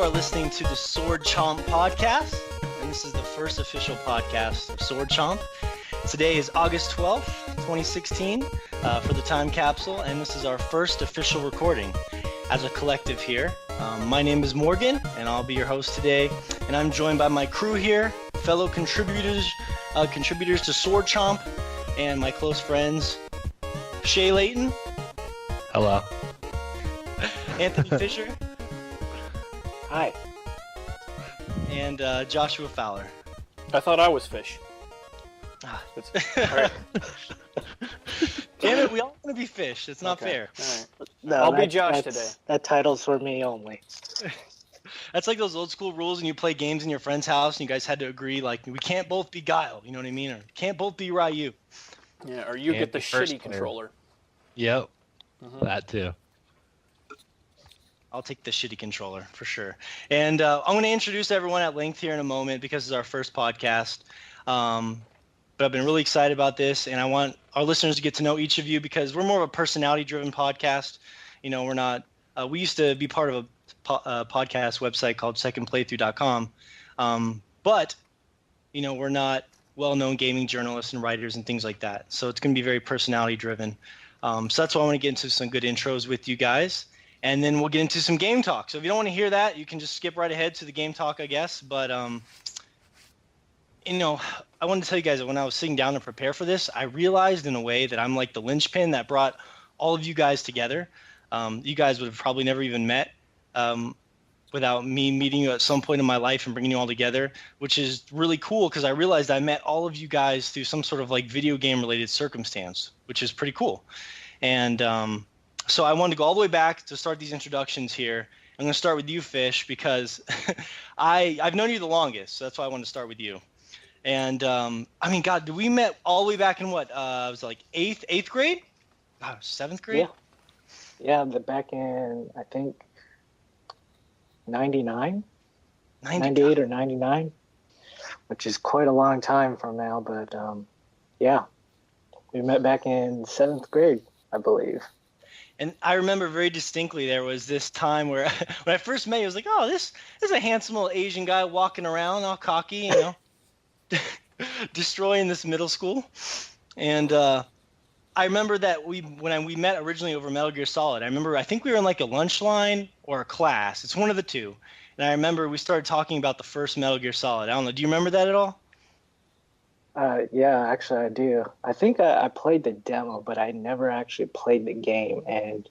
are listening to the Sword Chomp podcast, and this is the first official podcast of Sword Chomp. Today is August 12th, 2016, for the time capsule, and this is our first official recording as a collective here. My name is Morgan, and I'll be your host today, and I'm joined by my crew here, fellow contributors to Sword Chomp, and my close friends, Shay Layton. Hello. Anthony Fisher. Hi. And Joshua Fowler. I thought I was fish. All right. Damn it, we all want to be fish. It's not fair. All right. No, I'll be Josh today. That title's for me only. That's like those old school rules when you play games in your friend's house and you guys had to agree, like, we can't both be Guile, you know what I mean? Or can't both be Ryu. Yeah, or you get the shitty controller. Yep, that too. I'll take the shitty controller for sure. And I'm going to introduce everyone at length here in a moment because it's our first podcast. But I've been really excited about this, and I want our listeners to get to know each of you because we're more of a personality-driven podcast. You know, we're not we used to be part of a podcast website called secondplaythrough.com. But, you know, we're not well-known gaming journalists and writers and things like that. So it's going to be very personality-driven. So that's why I want to get into some good intros with you guys. And then we'll get into some game talk. So if you don't want to hear that, you can just skip right ahead to the game talk, I guess. But, you know, I wanted to tell you guys that when I was sitting down to prepare for this, I realized in a way that I'm like the linchpin that brought all of you guys together. You guys would have probably never even met without me meeting you at some point in my life and bringing you all together, which is really cool because I realized I met all of you guys through some sort of like video game related circumstance, which is pretty cool. And so I wanted to go all the way back to start these introductions here. I'm going to start with you, Fish, because I've known you the longest, so that's why I wanted to start with you. And, I mean, God, we met all the way back in what? It was like eighth grade? 7th grade? Yeah, back in, I think, 98 or 99, which is quite a long time from now. But, yeah, we met back in 7th grade, I believe. And I remember very distinctly there was this time where when I first met you, I was like, oh, this is a handsome little Asian guy walking around all cocky, you know, destroying this middle school. And I remember that when we met originally over Metal Gear Solid, I think we were in like a lunch line or a class. It's one of the two. And I remember we started talking about the first Metal Gear Solid. I don't know. Do you remember that at all? Yeah, actually I do. I think I played the demo, but I never actually played the game. And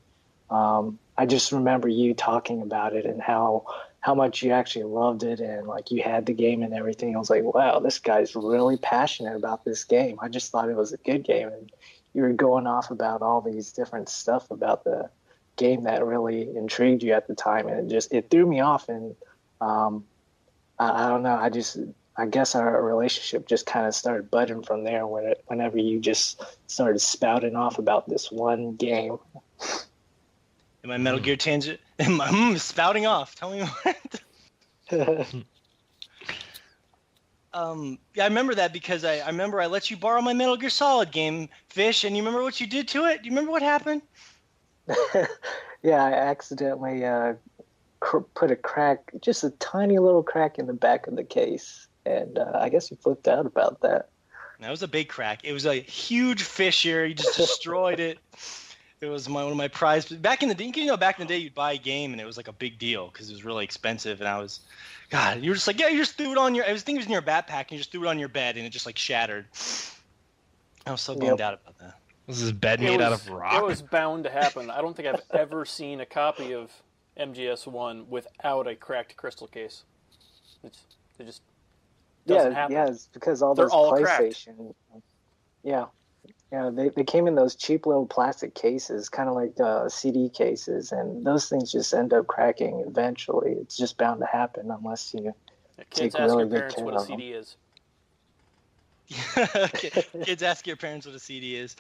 I just remember you talking about it and how much you actually loved it and like you had the game and everything. I was like, wow, this guy's really passionate about this game. I just thought it was a good game. And you were going off about all these different stuff about the game that really intrigued you at the time. And it threw me off. And I don't know. I guess our relationship just kind of started budding from there whenever you just started spouting off about this one game. In my Metal Gear tangent? Spouting off. Tell me more. Yeah, I remember that because I remember I let you borrow my Metal Gear Solid game, Fish, and you remember what you did to it? Do you remember what happened? Yeah, I accidentally put a crack, just a tiny little crack in the back of the case. And I guess you flipped out about that. That was a big crack. It was a huge fissure. You just destroyed it. It was one of my prized. Back in the day, you know, back in the day, you'd buy a game and it was like a big deal because it was really expensive. And God, you were just like, yeah, you just threw it on I think it was in your backpack and you just threw it on your bed and it just like shattered. I was so bummed out about that. Was this bed made out of rock? It was bound to happen. I don't think I've ever seen a copy of MGS1 without a cracked crystal case. It just doesn't happen. Yeah, it's because all those PlayStation. Cracked. Yeah, they came in those cheap little plastic cases, kind of like CD cases, and those things just end up cracking eventually. It's just bound to happen unless you take really good care of them. Kids ask your parents what a CD is. Kids ask your parents what a CD is.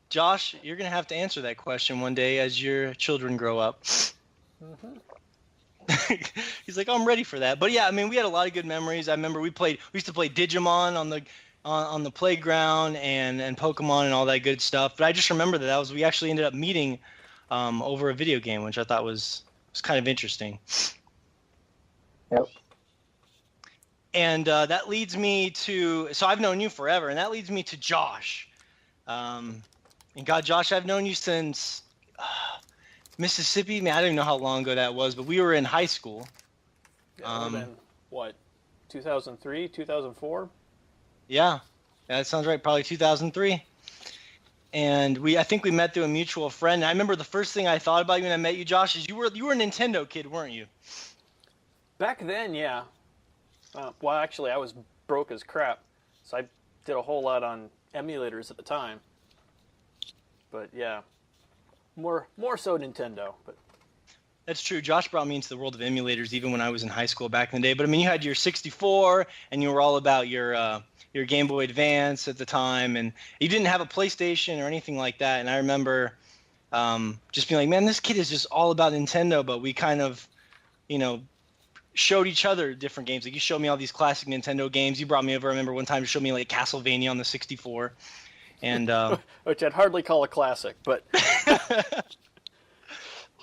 Josh, you're going to have to answer that question one day as your children grow up. He's like, oh, I'm ready for that. But yeah, I mean, we had a lot of good memories. I remember we used to play Digimon on the playground and Pokemon and all that good stuff. But I just remember we actually ended up meeting over a video game, which I thought was kind of interesting. Yep. And that leads me to, so I've known you forever, and that leads me to Josh. And God, Josh, I've known you since Mississippi. Man, I don't even know how long ago that was, but we were in high school. Yeah, then what, 2003, 2004? Yeah, that sounds right. Probably 2003. And I think we met through a mutual friend. And I remember the first thing I thought about you when I met you, Josh, is you were a Nintendo kid, weren't you? Back then, yeah. Well, actually, I was broke as crap, so I did a whole lot on emulators at the time. But yeah, more so Nintendo. But That's true. Josh brought me into the world of emulators even when I was in high school back in the day. But I mean, you had your 64, and you were all about your Game Boy Advance at the time, and you didn't have a PlayStation or anything like that. And I remember just being like, man, this kid is just all about Nintendo. But we kind of, showed each other different games. Like you showed me all these classic Nintendo games. You brought me over. I remember one time you showed me like Castlevania on the 64, and which I'd hardly call a classic, but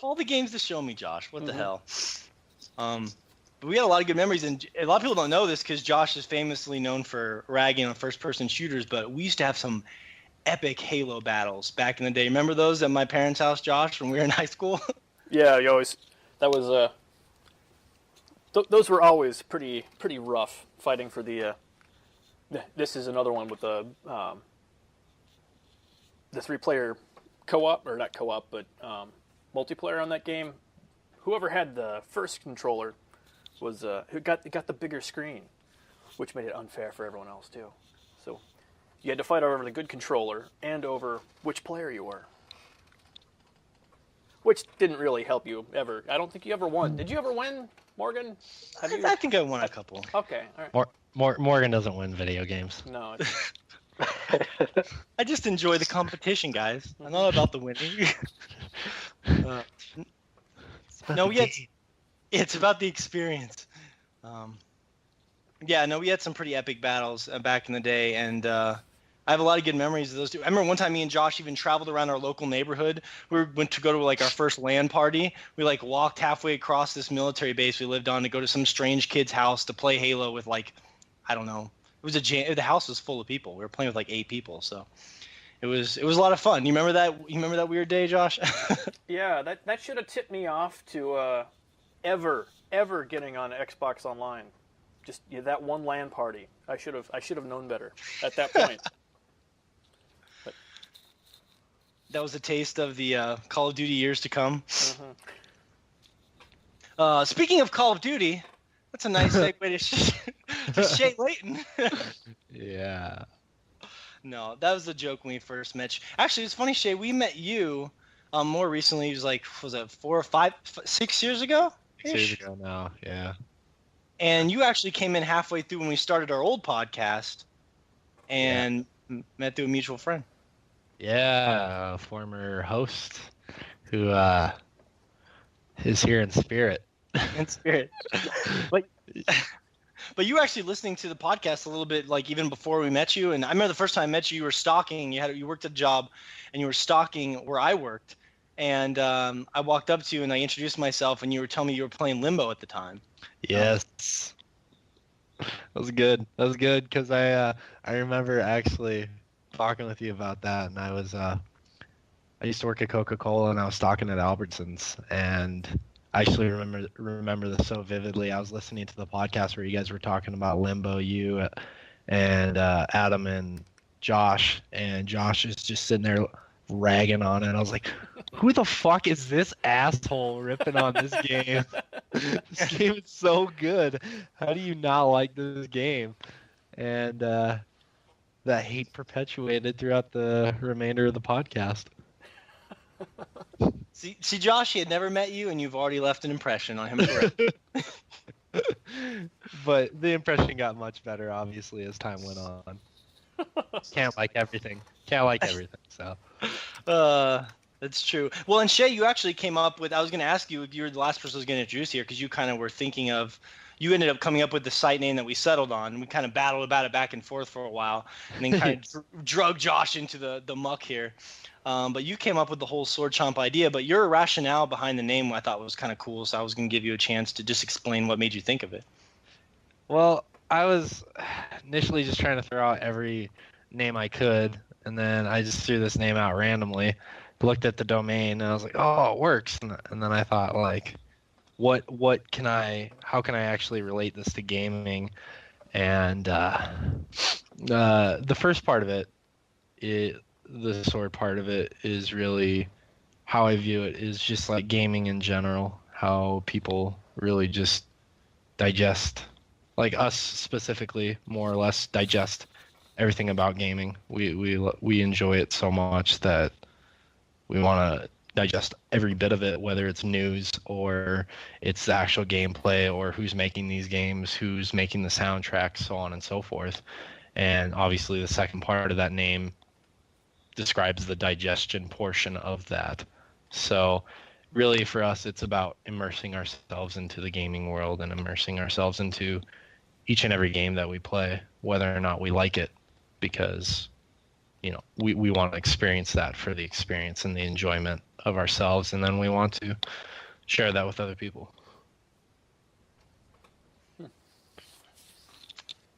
all the games to show me, Josh. What the hell? But we had a lot of good memories, and a lot of people don't know this because Josh is famously known for ragging on first-person shooters. But we used to have some epic Halo battles back in the day. Remember those at my parents' house, Josh, when we were in high school? Yeah, that was those were always pretty rough, fighting for the. This is another one with the 3-player co-op, or not co-op, but multiplayer on that game. Whoever had the first controller was who got the bigger screen, which made it unfair for everyone else too. So you had to fight over the good controller and over which player you were, which didn't really help you ever. I don't think you ever won. Did you ever win, Morgan? I think I won a couple. Okay, all right. Morgan doesn't win video games. No. I just enjoy the competition, guys. I'm not about the winning. It's about the experience. We had some pretty epic battles back in the day, and I have a lot of good memories of those two. I remember one time me and Josh even traveled around our local neighborhood. We went to go to like our first LAN party. We like walked halfway across this military base we lived on to go to some strange kid's house to play Halo with like, I don't know. It was the house was full of people. We were playing with like 8 people, so it was a lot of fun. You remember that? You remember that weird day, Josh? Yeah, that should have tipped me off to ever getting on Xbox Online. Just that one LAN party. I should have known better at that point. But that was a taste of the Call of Duty years to come. Speaking of Call of Duty, that's a nice segue to Shay Layton. Yeah. No, that was a joke when we first met you. Actually, it's funny, Shay. We met you more recently. It was like, was it 4 or 5, 6 years ago? 6 years ago now, yeah. And you actually came in halfway through when we started our old podcast and met through a mutual friend. Yeah, a former host who is here in spirit. In spirit. But you were actually listening to the podcast a little bit, like even before we met you. And I remember the first time I met you, you were stalking. You worked a job, and you were stalking where I worked. And I walked up to you and I introduced myself, and you were telling me you were playing Limbo at the time. Yes. That was good. That was good because I remember actually talking with you about that, and I used to work at Coca-Cola, and I was stalking at Albertsons, and I actually remember this so vividly. I was listening to the podcast where you guys were talking about Limbo, you and Adam and Josh is just sitting there ragging on it. I was like, who the fuck is this asshole ripping on this game? This game is so good. How do you not like this game? And that hate perpetuated throughout the remainder of the podcast. See, Josh, he had never met you, and you've already left an impression on him. But the impression got much better, obviously, as time went on. Can't like everything. So. That's true. Well, and Shay, you actually came up with. I was going to ask you if you were the last person I was going to introduce here, because you kind of were thinking of. You ended up coming up with the site name that we settled on. And we kind of battled about it back and forth for a while, and then kind of drug Josh into the muck here. But you came up with the whole Sword Chomp idea. But your rationale behind the name I thought was kind of cool, so I was going to give you a chance to just explain what made you think of it. Well, I was initially just trying to throw out every name I could, and then I just threw this name out randomly, looked at the domain, and I was like, oh, it works. And then I thought, like, how can I actually relate this to gaming? And the first part of it, the sword part of it, is really how I view it is just like gaming in general, how people really just digest, like us specifically, more or less digest everything about gaming. We enjoy it so much that we want to digest every bit of it, whether it's news or it's the actual gameplay or who's making these games, who's making the soundtrack, so on and so forth. And obviously the second part of that name describes the digestion portion of that. So really for us, it's about immersing ourselves into the gaming world and immersing ourselves into each and every game that we play, whether or not we like it, because we want to experience that for the experience and the enjoyment of ourselves, and then we want to share that with other people.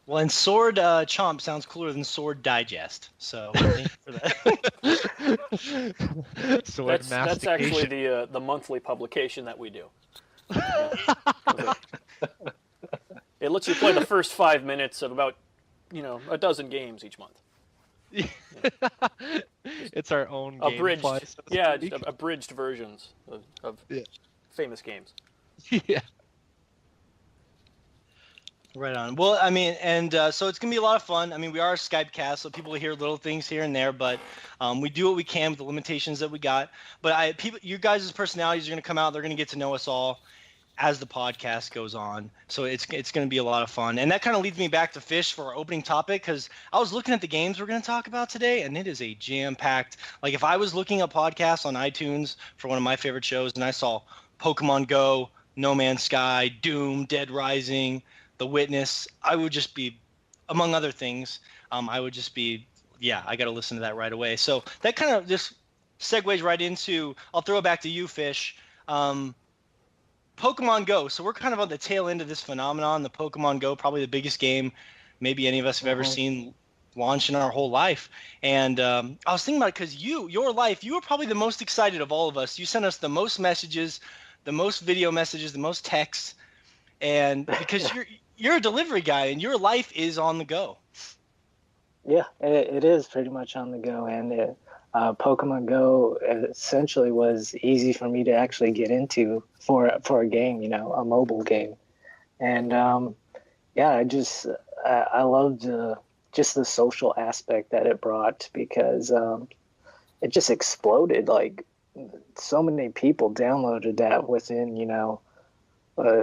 Well, and Sword Chomp sounds cooler than Sword Digest. So thank you for that. Sword That's actually mastication. the monthly publication that we do. It lets you play the first 5 minutes of about a dozen games each month. It's our own Abridged, gameplay, so to yeah, speak. abridged versions of famous games. Yeah. Right on. Well, I mean, and so it's going to be a lot of fun. I mean, we are a Skype cast, so people will hear little things here and there, but we do what we can with the limitations that we got. But you guys' personalities are going to come out. They're going to get to know us all as the podcast goes on. So it's going to be a lot of fun. And that kind of leads me back to Fish for our opening topic, because I was looking at the games we're going to talk about today, and it is a jam-packed. Like, if I was looking at podcasts on iTunes for one of my favorite shows, and I saw Pokemon Go, No Man's Sky, Doom, Dead Rising, The Witness, I would just be, among other things, I would just be, yeah, I got to listen to that right away. So that kind of just segues right into, I'll throw it back to you, Fish. Pokemon Go. So we're kind of on the tail end of this phenomenon. The Pokemon Go, probably the biggest game maybe any of us have ever seen launch in our whole life. And I was thinking about it because you were probably the most excited of all of us. You sent us the most messages, the most video messages, the most texts, and because you're a delivery guy and your life is on the go. Yeah, it is pretty much on the go, and Pokemon Go essentially was easy for me to actually get into for a game, a mobile game, and I loved just the social aspect that it brought, because it just exploded. Like, so many people downloaded that within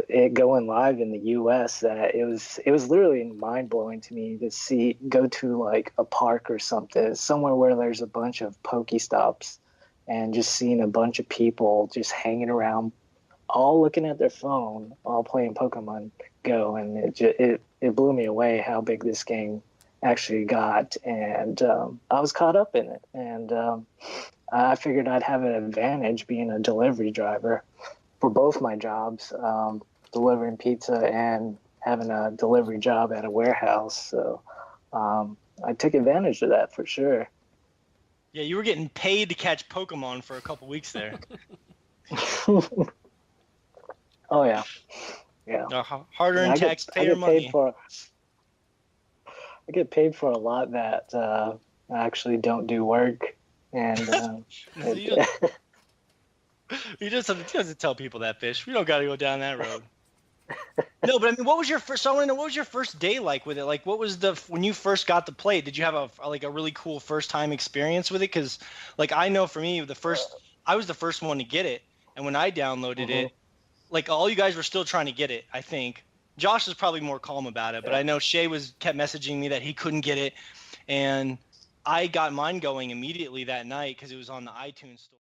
it going live in the U.S. that it was literally mind blowing to me to go to like a park or something, somewhere where there's a bunch of Pokestops, and just seeing a bunch of people just hanging around, all looking at their phone, all playing Pokemon Go, and it blew me away how big this game actually got, and I was caught up in it, and I figured I'd have an advantage being a delivery driver for both my jobs, delivering pizza and having a delivery job at a warehouse. So I took advantage of that for sure. Yeah, you were getting paid to catch Pokemon for a couple weeks there. Oh, yeah. Yeah. Hard-earned taxpayer money. I get paid for a lot that I actually don't do work. And you just have to tell people that, Fish. We don't got to go down that road. No, but I mean, what was your first? So I want to know, what was your first day like with it? Like, what was when you first got to play? Did you have a really cool first time experience with it? Because, like, I know for me, I was the first one to get it, and when I downloaded it, like, all you guys were still trying to get it. I think Josh was probably more calm about it, but I know Shay kept messaging me that he couldn't get it, and I got mine going immediately that night because it was on the iTunes store.